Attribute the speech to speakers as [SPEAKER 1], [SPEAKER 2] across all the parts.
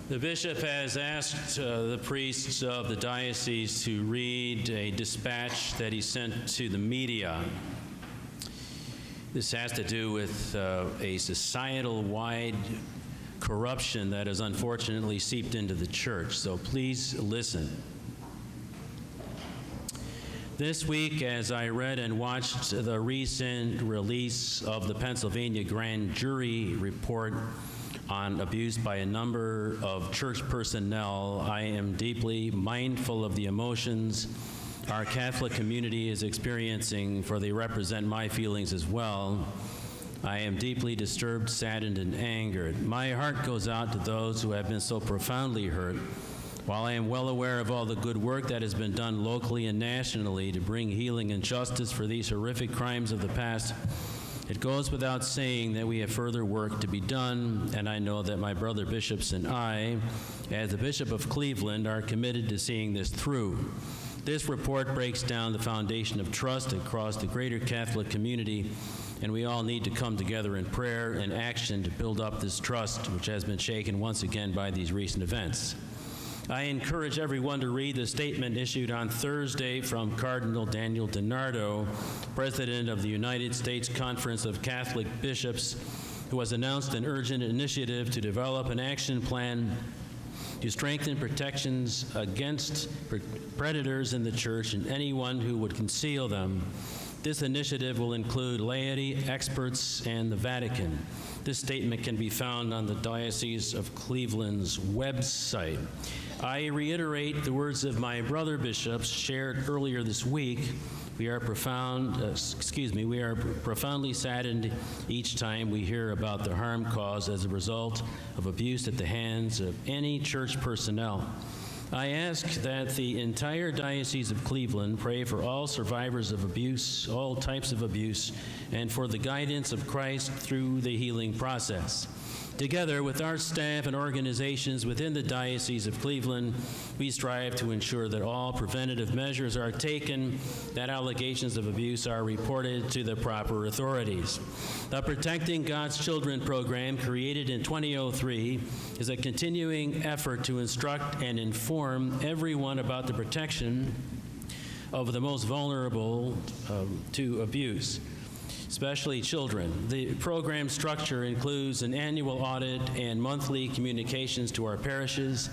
[SPEAKER 1] The bishop has asked the priests of the diocese to read a dispatch that he sent to the media. This has to do with a societal-wide corruption that has unfortunately seeped into the church, so please listen. This week, as I read and watched the recent release of the Pennsylvania grand jury report on abuse by a number of church personnel, I am deeply mindful of the emotions our Catholic community is experiencing, for they represent my feelings as well. I am deeply disturbed, saddened, and angered. My heart goes out to those who have been so profoundly hurt. While I am well aware of all the good work that has been done locally and nationally to bring healing and justice for these horrific crimes of the past, it goes without saying that we have further work to be done, and I know that my brother bishops and I, as the Bishop of Cleveland, are committed to seeing this through. This report breaks down the foundation of trust across the greater Catholic community, and we all need to come together in prayer and action to build up this trust, which has been shaken once again by these recent events. I encourage everyone to read the statement issued on Thursday from Cardinal Daniel DiNardo, President of the United States Conference of Catholic Bishops, who has announced an urgent initiative to develop an action plan to strengthen protections against predators in the church and anyone who would conceal them. This initiative will include laity, experts, and the Vatican. This statement can be found on the Diocese of Cleveland's website. I reiterate the words of my brother bishops shared earlier this week. We are profoundly saddened each time we hear about the harm caused as a result of abuse at the hands of any church personnel. I ask that the entire Diocese of Cleveland pray for all survivors of abuse, all types of abuse, and for the guidance of Christ through the healing process. Together with our staff and organizations within the Diocese of Cleveland, we strive to ensure that all preventative measures are taken, that allegations of abuse are reported to the proper authorities. The Protecting God's Children program, created in 2003, is a continuing effort to instruct and inform everyone about the protection of the most vulnerable to abuse, especially children. The program structure includes an annual audit and monthly communications to our parishes.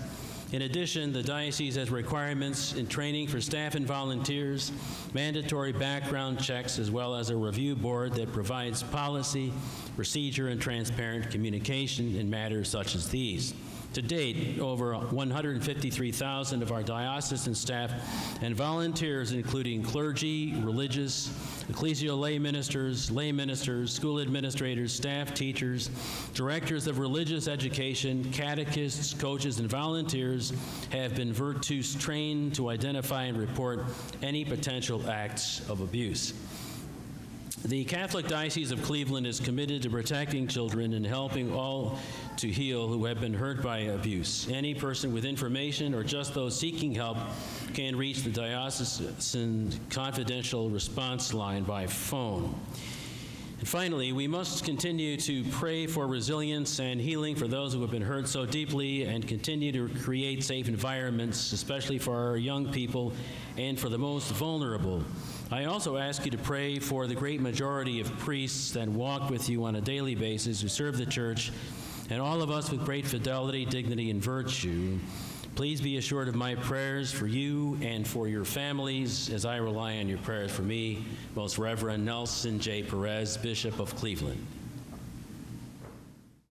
[SPEAKER 1] In addition, the diocese has requirements in training for staff and volunteers, mandatory background checks, as well as a review board that provides policy, procedure, and transparent communication in matters such as these. To date, over 153,000 of our diocesan staff and volunteers, including clergy, religious, ecclesial lay ministers, school administrators, staff teachers, directors of religious education, catechists, coaches, and volunteers, have been virtus trained to identify and report any potential acts of abuse. The Catholic Diocese of Cleveland is committed to protecting children and helping all to heal who have been hurt by abuse. Any person with information or just those seeking help can reach the diocesan confidential response line by phone. And finally, we must continue to pray for resilience and healing for those who have been hurt so deeply, and continue to create safe environments, especially for our young people and for the most vulnerable. I also ask you to pray for the great majority of priests that walk with you on a daily basis, who serve the church, and all of us with great fidelity, dignity, and virtue. Please be assured of my prayers for you and for your families, as I rely on your prayers for me, Most Reverend Nelson J. Perez, Bishop of Cleveland.